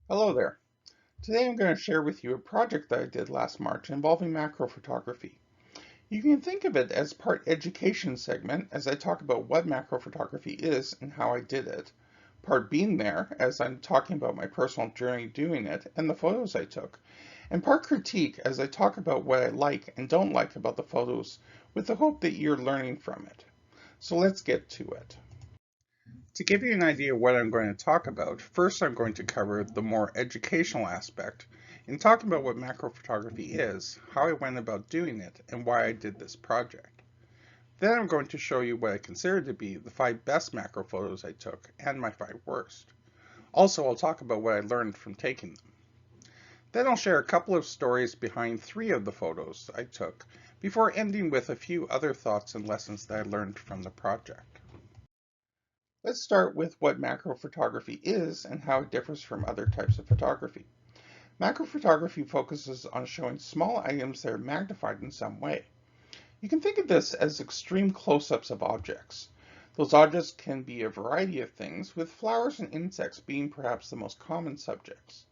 Hello there. Today I'm going to share with you a project that I did last March involving macro photography. You can think of it as part education segment as I talk about what macro photography is and how I did it, part being there as I'm talking about my personal journey doing it and the photos I took, and part critique as I talk about what I like and don't like about the photos with the hope that you're learning from it. So let's get to it. To give you an idea of what I'm going to talk about, first I'm going to cover the more educational aspect in talking about what macro photography is, how I went about doing it, and why I did this project. Then I'm going to show you what I consider to be the 5 best macro photos I took and my 5 worst. Also, I'll talk about what I learned from taking them. Then I'll share a couple of stories behind 3 of the photos I took before ending with a few other thoughts and lessons that I learned from the project. Let's start with what macro photography is and how it differs from other types of photography. Macro photography focuses on showing small items that are magnified in some way. You can think of this as extreme close-ups of objects. Those objects can be a variety of things, with flowers and insects being perhaps the most common subjects.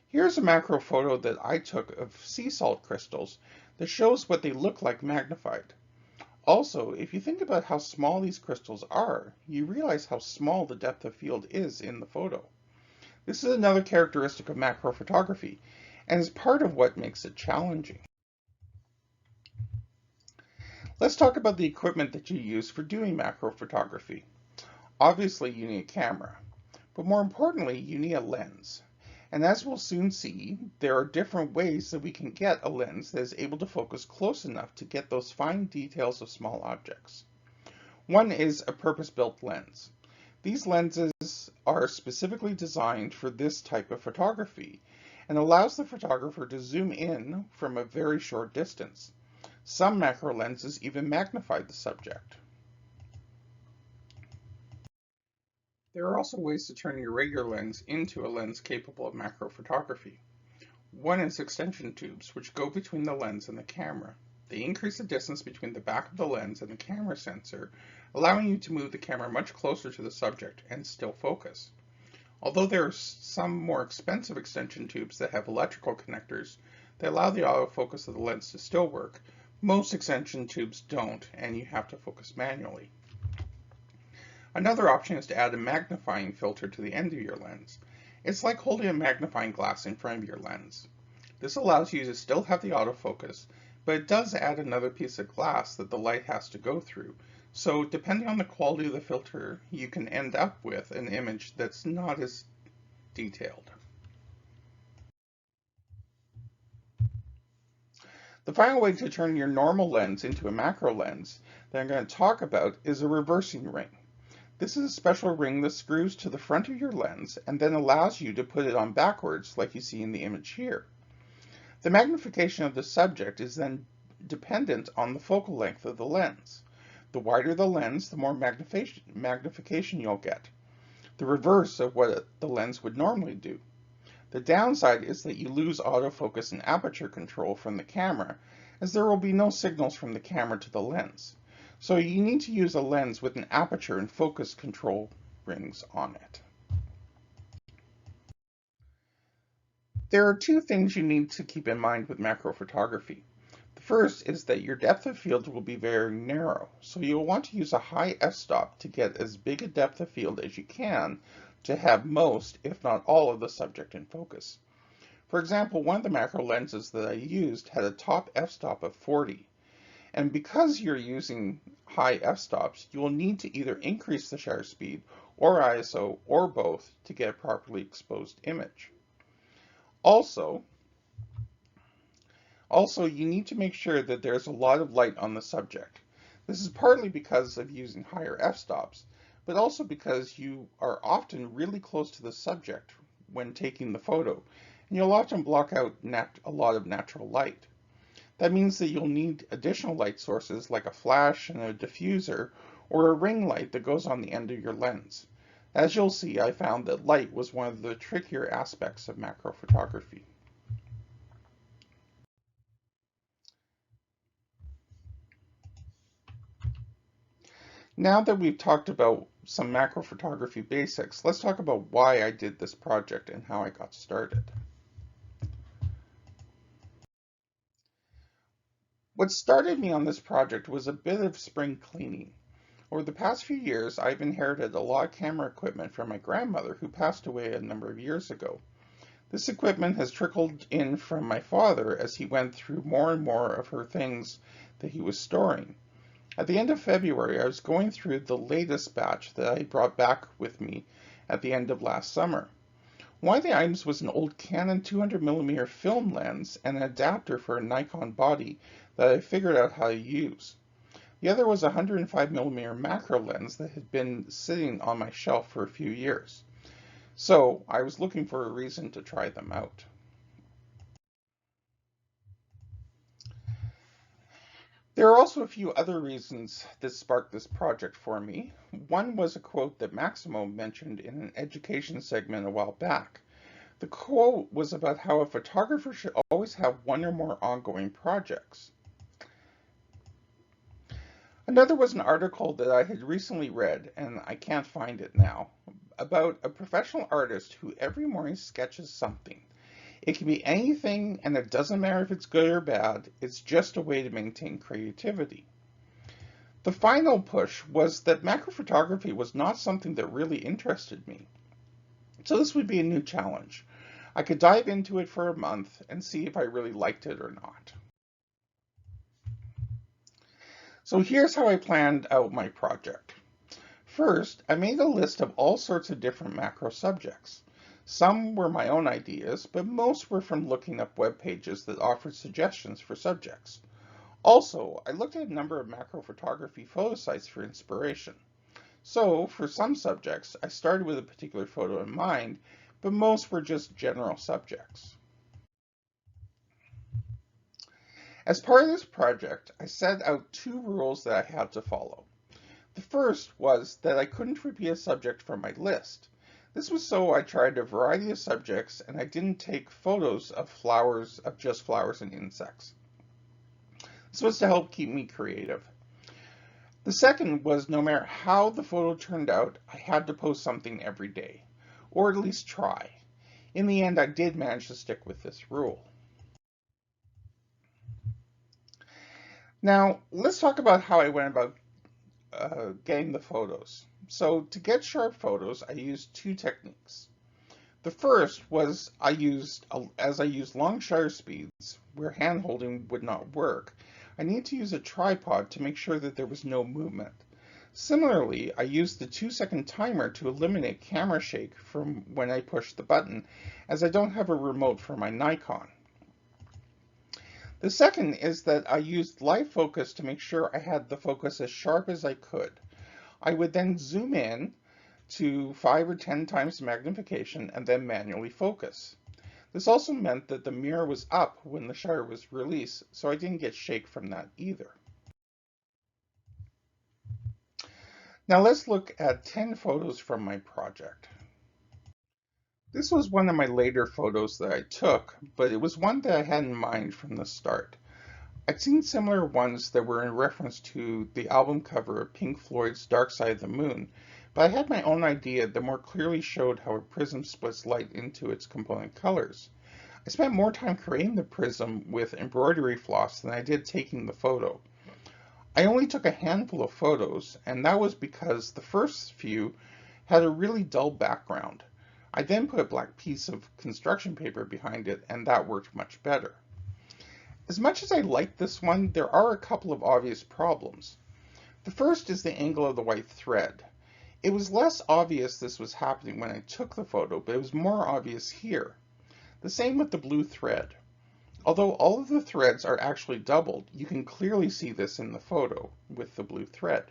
Here's a macro photo that I took of sea salt crystals that shows what they look like magnified. Also, if you think about how small these crystals are, you realize how small the depth of field is in the photo. This is another characteristic of macro photography, and is part of what makes it challenging. Let's talk about the equipment that you use for doing macro photography. Obviously, you need a camera, but more importantly, you need a lens. And as we'll soon see, there are different ways that we can get a lens that is able to focus close enough to get those fine details of small objects. One is a purpose-built lens. These lenses are specifically designed for this type of photography and allows the photographer to zoom in from a very short distance. Some macro lenses even magnify the subject. There are also ways to turn your regular lens into a lens capable of macro photography. One is extension tubes, which go between the lens and the camera. They increase the distance between the back of the lens and the camera sensor, allowing you to move the camera much closer to the subject and still focus. Although there are some more expensive extension tubes that have electrical connectors that allow the autofocus of the lens to still work, most extension tubes don't, and you have to focus manually. Another option is to add a magnifying filter to the end of your lens. It's like holding a magnifying glass in front of your lens. This allows you to still have the autofocus, but it does add another piece of glass that the light has to go through. So depending on the quality of the filter, you can end up with an image that's not as detailed. The final way to turn your normal lens into a macro lens that I'm going to talk about is a reversing ring. This is a special ring that screws to the front of your lens and then allows you to put it on backwards like you see in the image here. The magnification of the subject is then dependent on the focal length of the lens. The wider the lens, the more magnification you'll get. The reverse of what the lens would normally do. The downside is that you lose autofocus and aperture control from the camera, as there will be no signals from the camera to the lens. So you need to use a lens with an aperture and focus control rings on it. There are 2 things you need to keep in mind with macro photography. The first is that your depth of field will be very narrow, so you'll want to use a high f-stop to get as big a depth of field as you can to have most, if not all, of the subject in focus. For example, one of the macro lenses that I used had a top f-stop of 40, and because you're using high f-stops, you will need to either increase the shutter speed or ISO or both to get a properly exposed image. Also, you need to make sure that there's a lot of light on the subject. This is partly because of using higher f-stops, but also because you are often really close to the subject when taking the photo, and you'll often block out a lot of natural light. That means that you'll need additional light sources like a flash and a diffuser, or a ring light that goes on the end of your lens. As you'll see, I found that light was one of the trickier aspects of macro photography. Now that we've talked about some macro photography basics, let's talk about why I did this project and how I got started. What started me on this project was a bit of spring cleaning. Over the past few years, I've inherited a lot of camera equipment from my grandmother who passed away a number of years ago. This equipment has trickled in from my father as he went through more and more of her things that he was storing. At the end of February, I was going through the latest batch that I brought back with me at the end of last summer. One of the items was an old Canon 200mm film lens and an adapter for a Nikon body that I figured out how to use. The other was a 105mm macro lens that had been sitting on my shelf for a few years. So I was looking for a reason to try them out. There are also a few other reasons that sparked this project for me. One was a quote that Maximo mentioned in an education segment a while back. The quote was about how a photographer should always have one or more ongoing projects. Another was an article that I had recently read, and I can't find it now, about a professional artist who every morning sketches something. It can be anything, and it doesn't matter if it's good or bad, it's just a way to maintain creativity. The final push was that macro photography was not something that really interested me. So this would be a new challenge. I could dive into it for a month and see if I really liked it or not. So here's how I planned out my project. First, I made a list of all sorts of different macro subjects. Some were my own ideas, but most were from looking up web pages that offered suggestions for subjects. Also, I looked at a number of macro photography photo sites for inspiration. So, for some subjects, I started with a particular photo in mind, but most were just general subjects. As part of this project, I set out two rules that I had to follow. The first was that I couldn't repeat a subject from my list. This was so I tried a variety of subjects and I didn't take photos of flowers, of just flowers and insects. This was to help keep me creative. The second was no matter how the photo turned out, I had to post something every day, or at least try. In the end, I did manage to stick with this rule. Now, let's talk about how I went about getting the photos. So to get sharp photos, I used two techniques. The first was as I used long shutter speeds where hand holding would not work, I needed to use a tripod to make sure that there was no movement. Similarly, I used the 2-second timer to eliminate camera shake from when I pushed the button, as I don't have a remote for my Nikon. The second is that I used live focus to make sure I had the focus as sharp as I could. I would then zoom in to 5 or 10 times magnification and then manually focus. This also meant that the mirror was up when the shutter was released, so I didn't get shake from that either. Now let's look at 10 photos from my project. This was one of my later photos that I took, but it was one that I had in mind from the start. I'd seen similar ones that were in reference to the album cover of Pink Floyd's Dark Side of the Moon, but I had my own idea that more clearly showed how a prism splits light into its component colors. I spent more time creating the prism with embroidery floss than I did taking the photo. I only took a handful of photos, and that was because the first few had a really dull background. I then put a black piece of construction paper behind it, and that worked much better. As much as I like this one, there are a couple of obvious problems. The first is the angle of the white thread. It was less obvious this was happening when I took the photo, but it was more obvious here. The same with the blue thread. Although all of the threads are actually doubled, you can clearly see this in the photo with the blue thread.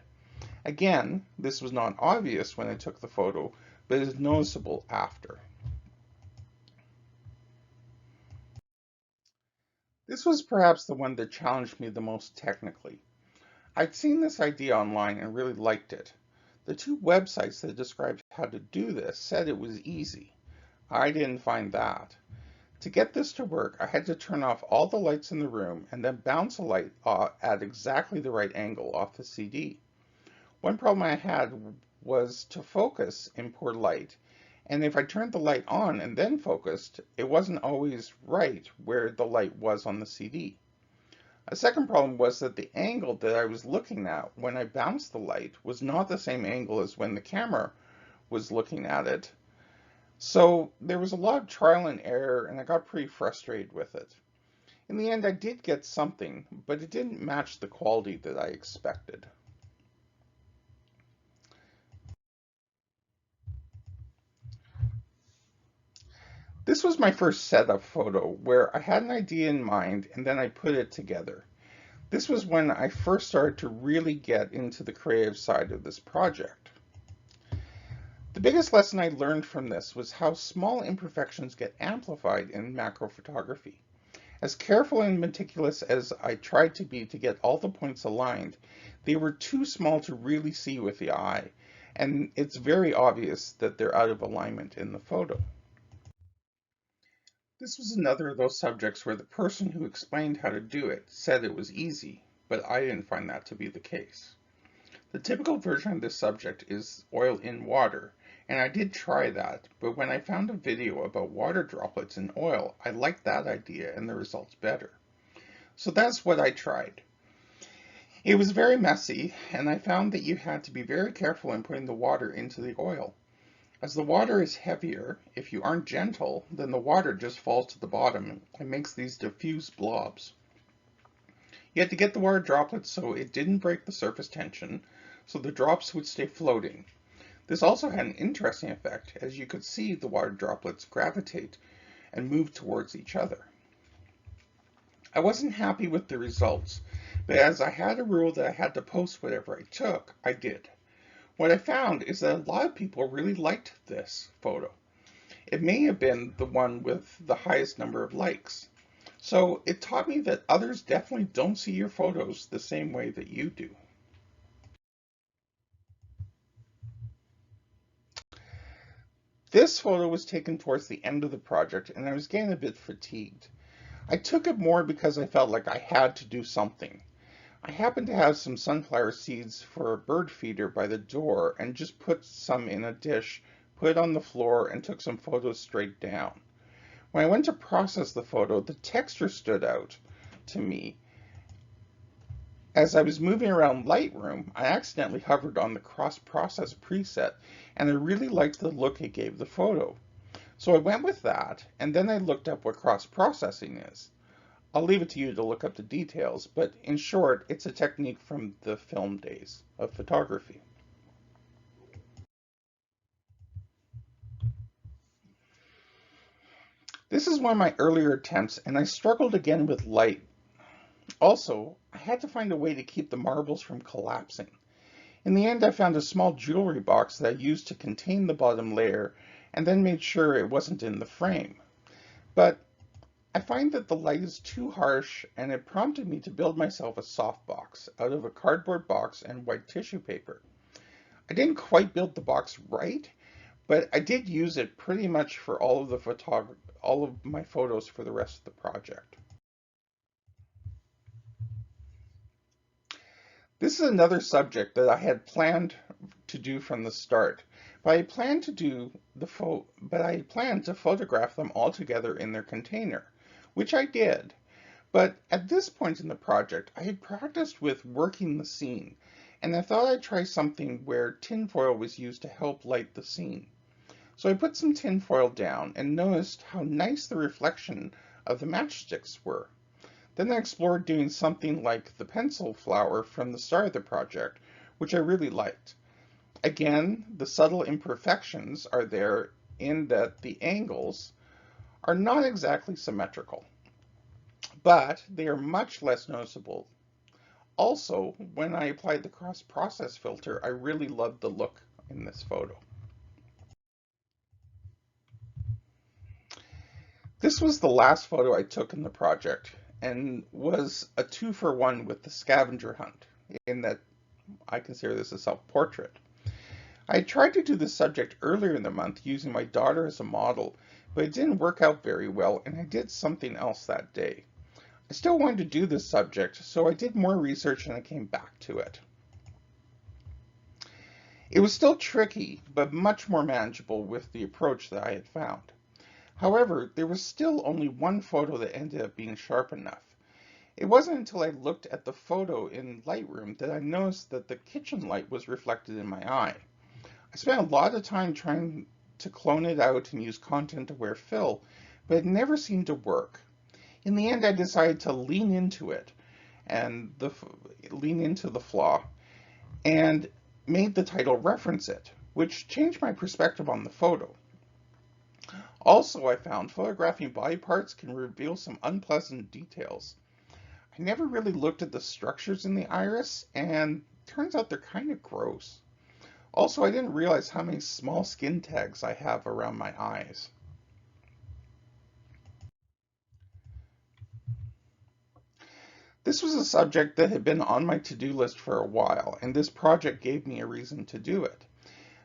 Again, this was not obvious when I took the photo, but is noticeable after. This was perhaps the one that challenged me the most technically. I'd seen this idea online and really liked it. The two websites that described how to do this said it was easy. I didn't find that. To get this to work, I had to turn off all the lights in the room and then bounce a light at exactly the right angle off the CD. One problem I had was to focus in poor light, and if I turned the light on and then focused, it wasn't always right where the light was on the CD. A second problem was that the angle that I was looking at when I bounced the light was not the same angle as when the camera was looking at it. So there was a lot of trial and error, and I got pretty frustrated with it. In the end, I did get something, but it didn't match the quality that I expected. This was my first setup photo where I had an idea in mind and then I put it together. This was when I first started to really get into the creative side of this project. The biggest lesson I learned from this was how small imperfections get amplified in macro photography. As careful and meticulous as I tried to be to get all the points aligned, they were too small to really see with the eye, and it's very obvious that they're out of alignment in the photo. This was another of those subjects where the person who explained how to do it said it was easy, but I didn't find that to be the case. The typical version of this subject is oil in water, and I did try that, but when I found a video about water droplets in oil, I liked that idea and the results better. So that's what I tried. It was very messy, and I found that you had to be very careful in putting the water into the oil. As the water is heavier, if you aren't gentle, then the water just falls to the bottom and makes these diffuse blobs. You had to get the water droplets so it didn't break the surface tension, so the drops would stay floating. This also had an interesting effect, as you could see the water droplets gravitate and move towards each other. I wasn't happy with the results, but as I had a rule that I had to post whatever I took, I did. What I found is that a lot of people really liked this photo. It may have been the one with the highest number of likes. So it taught me that others definitely don't see your photos the same way that you do. This photo was taken towards the end of the project and I was getting a bit fatigued. I took it more because I felt like I had to do something. I happened to have some sunflower seeds for a bird feeder by the door and just put some in a dish, put it on the floor, and took some photos straight down. When I went to process the photo, the texture stood out to me. As I was moving around Lightroom, I accidentally hovered on the cross-process preset, and I really liked the look it gave the photo. So I went with that, and then I looked up what cross-processing is. I'll leave it to you to look up the details, but in short, it's a technique from the film days of photography. This is one of my earlier attempts, and I struggled again with light. Also, I had to find a way to keep the marbles from collapsing. In the end, I found a small jewelry box that I used to contain the bottom layer, and then made sure it wasn't in the frame. But I find that the light is too harsh, and it prompted me to build myself a softbox out of a cardboard box and white tissue paper. I didn't quite build the box right, but I did use it pretty much for all of my photos for the rest of the project. This is another subject that I had planned to do from the start, but I planned to photograph them all together in their container, which I did. But at this point in the project, I had practiced with working the scene, and I thought I'd try something where tinfoil was used to help light the scene. So I put some tinfoil down and noticed how nice the reflection of the matchsticks were. Then I explored doing something like the pencil flower from the start of the project, which I really liked. Again, the subtle imperfections are there in that the angles are not exactly symmetrical, but they are much less noticeable. Also, when I applied the cross-process filter, I really loved the look in this photo. This was the last photo I took in the project and was a 2-for-1 with the scavenger hunt, in that I consider this a self-portrait. I tried to do this subject earlier in the month using my daughter as a model, but it didn't work out very well and I did something else that day. I still wanted to do this subject, so I did more research and I came back to it. It was still tricky, but much more manageable with the approach that I had found. However, there was still only one photo that ended up being sharp enough. It wasn't until I looked at the photo in Lightroom that I noticed that the kitchen light was reflected in my eye. I spent a lot of time trying to clone it out and use content-aware fill, but it never seemed to work. In the end, I decided to lean into it and lean into the flaw and made the title reference it, which changed my perspective on the photo. Also, I found photographing body parts can reveal some unpleasant details. I never really looked at the structures in the iris, and turns out they're kind of gross. Also, I didn't realize how many small skin tags I have around my eyes. This was a subject that had been on my to-do list for a while, and this project gave me a reason to do it.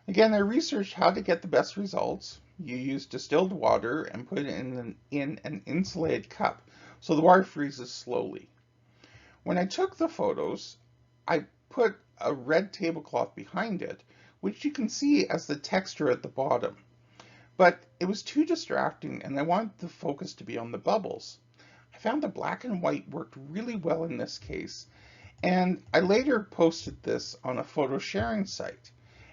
Again, I researched how to get the best results. You use distilled water and put it in an insulated cup so the water freezes slowly. When I took the photos, I put a red tablecloth behind it, which you can see as the texture at the bottom. But it was too distracting and I wanted the focus to be on the bubbles. I found the black and white worked really well in this case, and I later posted this on a photo sharing site.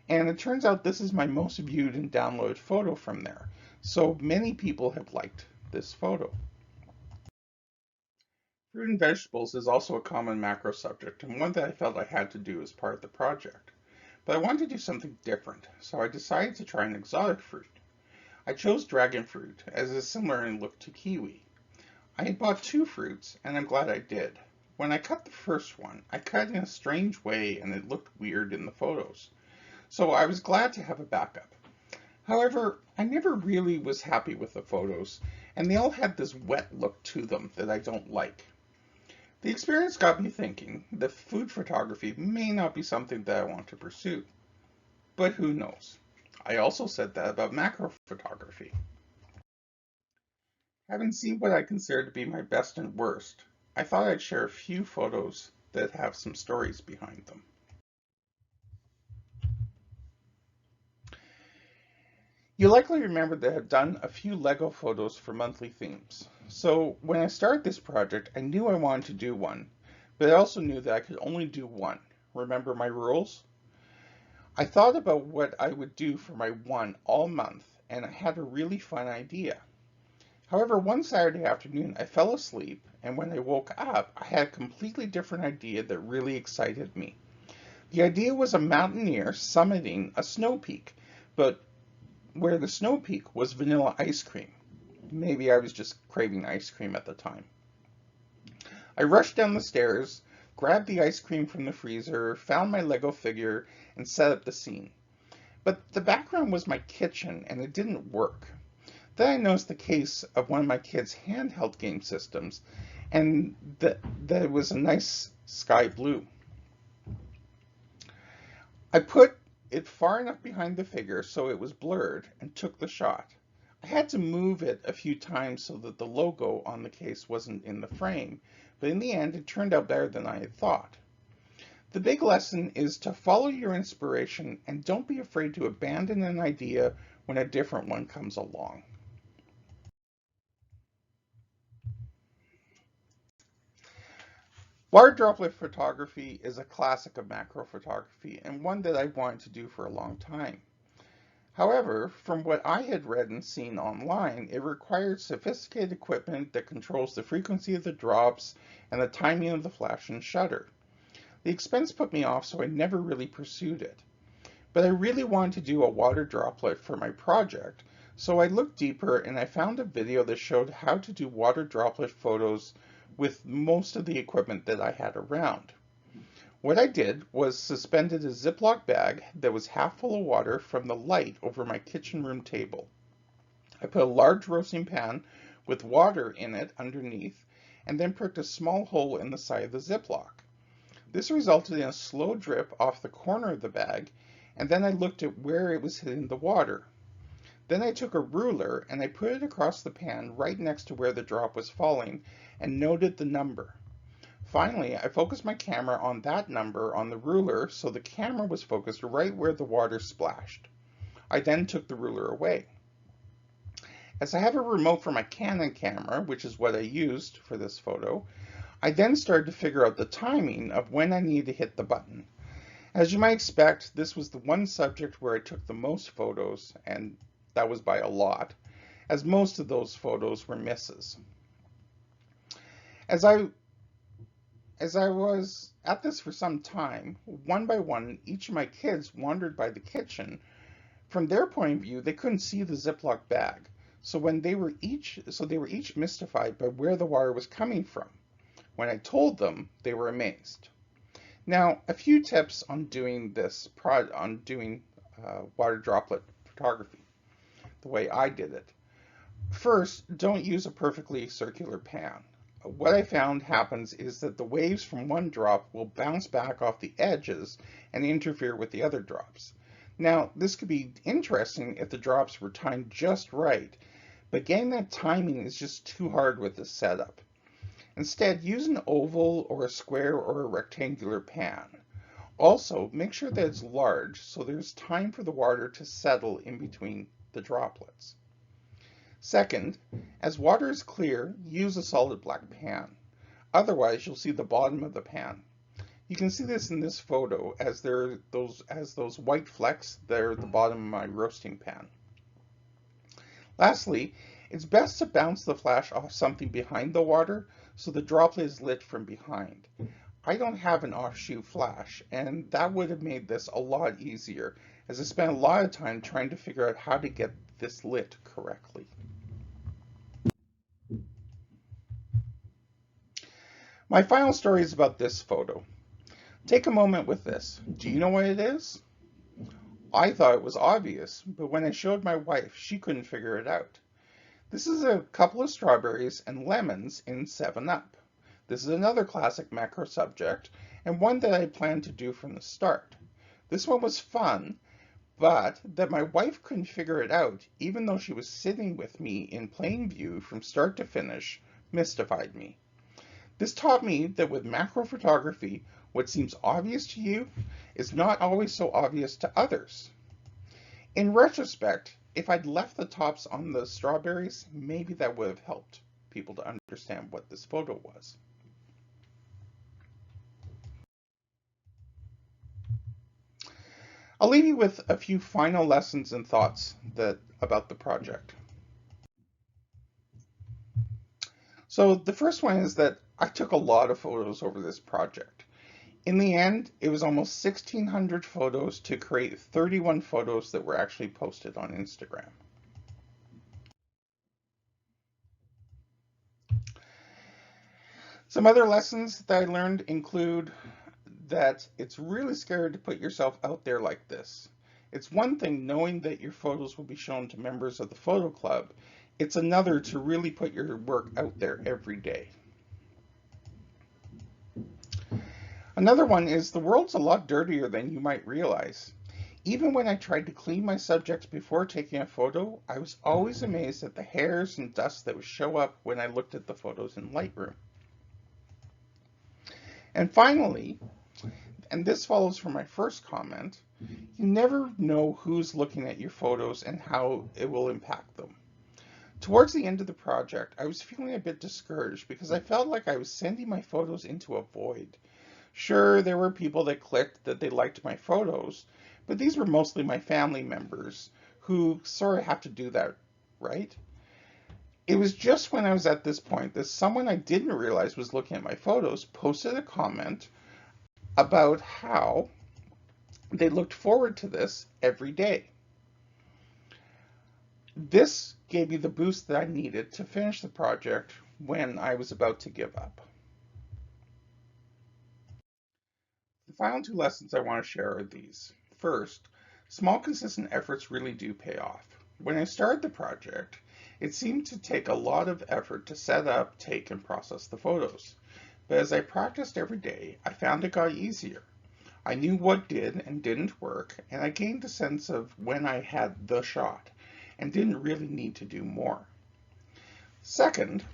And it turns out this is my most viewed and downloaded photo from there. So many people have liked this photo. Fruit and vegetables is also a common macro subject and one that I felt I had to do as part of the project. But I wanted to do something different, so I decided to try an exotic fruit. I chose dragon fruit, as it is similar in look to kiwi. I had bought two fruits, and I'm glad I did. When I cut the first one, I cut it in a strange way and it looked weird in the photos. So I was glad to have a backup. However, I never really was happy with the photos, and they all had this wet look to them that I don't like. The experience got me thinking that food photography may not be something that I want to pursue. But who knows? I also said that about macro photography. Having seen what I consider to be my best and worst, I thought I'd share a few photos that have some stories behind them. You likely remember that I've done a few LEGO photos for monthly themes. So when I started this project, I knew I wanted to do one, but I also knew that I could only do one. Remember my rules? I thought about what I would do for my one all month, and I had a really fun idea. However, one Saturday afternoon, I fell asleep, and when I woke up, I had a completely different idea that really excited me. The idea was a mountaineer summiting a snow peak, but where the snow peak was vanilla ice cream. Maybe I was just craving ice cream at the time. I rushed down the stairs, grabbed the ice cream from the freezer, found my Lego figure, and set up the scene. But the background was my kitchen, and it didn't work. Then I noticed the case of one of my kids' handheld game systems, and that it was a nice sky blue. I put it far enough behind the figure so it was blurred and took the shot. I had to move it a few times so that the logo on the case wasn't in the frame, but in the end it turned out better than I had thought. The big lesson is to follow your inspiration and don't be afraid to abandon an idea when a different one comes along. Water droplet photography is a classic of macro photography and one that I've wanted to do for a long time. However, from what I had read and seen online, it required sophisticated equipment that controls the frequency of the drops and the timing of the flash and shutter. The expense put me off, so I never really pursued it. But I really wanted to do a water droplet for my project, so I looked deeper and I found a video that showed how to do water droplet photos with most of the equipment that I had around. What I did was suspended a Ziploc bag that was half full of water from the light over my kitchen room table. I put a large roasting pan with water in it underneath and then pricked a small hole in the side of the Ziploc. This resulted in a slow drip off the corner of the bag, and then I looked at where it was hitting the water. Then I took a ruler and I put it across the pan right next to where the drop was falling and noted the number. Finally, I focused my camera on that number on the ruler so the camera was focused right where the water splashed. I then took the ruler away. As I have a remote for my Canon camera, which is what I used for this photo, I then started to figure out the timing of when I needed to hit the button. As you might expect, this was the one subject where I took the most photos, and that was by a lot, as most of those photos were misses. As I was at this for some time, one by one, each of my kids wandered by the kitchen. From their point of view, they couldn't see the Ziploc bag, so they were each mystified by where the water was coming from. When I told them, they were amazed. Now, a few tips on doing water droplet photography, the way I did it. First, don't use a perfectly circular pan. What I found happens is that the waves from one drop will bounce back off the edges and interfere with the other drops. Now, this could be interesting if the drops were timed just right, but getting that timing is just too hard with this setup. Instead, use an oval or a square or a rectangular pan. Also, make sure that it's large so there's time for the water to settle in between the droplets. Second, as water is clear, use a solid black pan. Otherwise, you'll see the bottom of the pan. You can see this in this photo as those white flecks there at the bottom of my roasting pan. Lastly, it's best to bounce the flash off something behind the water so the droplet is lit from behind. I don't have an offshoot flash, and that would have made this a lot easier, as I spent a lot of time trying to figure out how to get this lit correctly. My final story is about this photo. Take a moment with this. Do you know what it is? I thought it was obvious, but when I showed my wife, she couldn't figure it out. This is a couple of strawberries and lemons in 7-Up. This is another classic macro subject, and one that I planned to do from the start. This one was fun, but that my wife couldn't figure it out, even though she was sitting with me in plain view from start to finish, mystified me. This taught me that with macro photography, what seems obvious to you is not always so obvious to others. In retrospect, if I'd left the tops on the strawberries, maybe that would have helped people to understand what this photo was. I'll leave you with a few final lessons and thoughts about the project. So the first one is that I took a lot of photos over this project. In the end, it was almost 1,600 photos to create 31 photos that were actually posted on Instagram. Some other lessons that I learned include that it's really scary to put yourself out there like this. It's one thing knowing that your photos will be shown to members of the photo club. It's another to really put your work out there every day. Another one is the world's a lot dirtier than you might realize. Even when I tried to clean my subjects before taking a photo, I was always amazed at the hairs and dust that would show up when I looked at the photos in Lightroom. And finally, and this follows from my first comment, you never know who's looking at your photos and how it will impact them. Towards the end of the project, I was feeling a bit discouraged because I felt like I was sending my photos into a void. Sure, there were people that clicked that they liked my photos, but these were mostly my family members who sort of have to do that, right? It was just when I was at this point that someone I didn't realize was looking at my photos posted a comment about how they looked forward to this every day. This gave me the boost that I needed to finish the project when I was about to give up. The final two lessons I want to share are these. First, small consistent efforts really do pay off. When I started the project, it seemed to take a lot of effort to set up, take, and process the photos. But as I practiced every day, I found it got easier. I knew what did and didn't work, and I gained a sense of when I had the shot and didn't really need to do more. Second,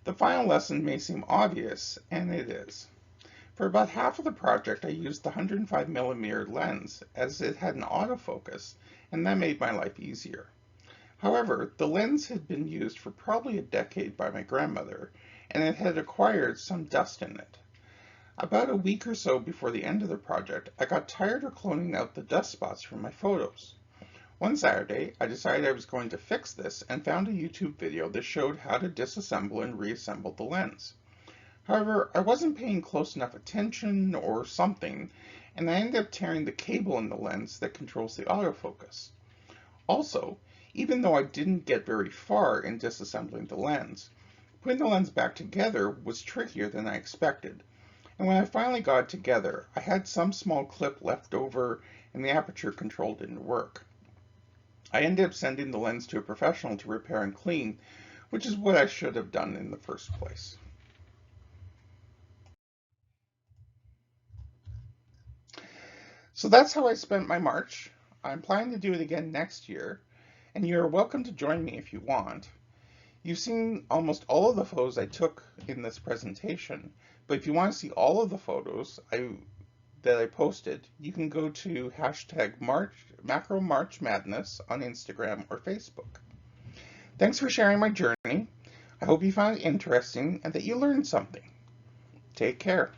the The final lesson may seem obvious, and it is. For about half of the project, I used the 105mm lens as it had an autofocus, and that made my life easier. However, the lens had been used for probably a decade by my grandmother, and it had acquired some dust in it. About a week or so before the end of the project, I got tired of cloning out the dust spots from my photos. One Saturday, I decided I was going to fix this and found a YouTube video that showed how to disassemble and reassemble the lens. However, I wasn't paying close enough attention or something, and I ended up tearing the cable in the lens that controls the autofocus. Also, even though I didn't get very far in disassembling the lens, putting the lens back together was trickier than I expected, and when I finally got it together, I had some small clip left over and the aperture control didn't work. I ended up sending the lens to a professional to repair and clean, which is what I should have done in the first place. So that's how I spent my March. I'm planning to do it again next year, and you're welcome to join me if you want. You've seen almost all of the photos I took in this presentation, but if you want to see all of the photos that I posted, you can go to hashtag Macro March Madness on Instagram or Facebook. Thanks for sharing my journey. I hope you found it interesting and that you learned something. Take care.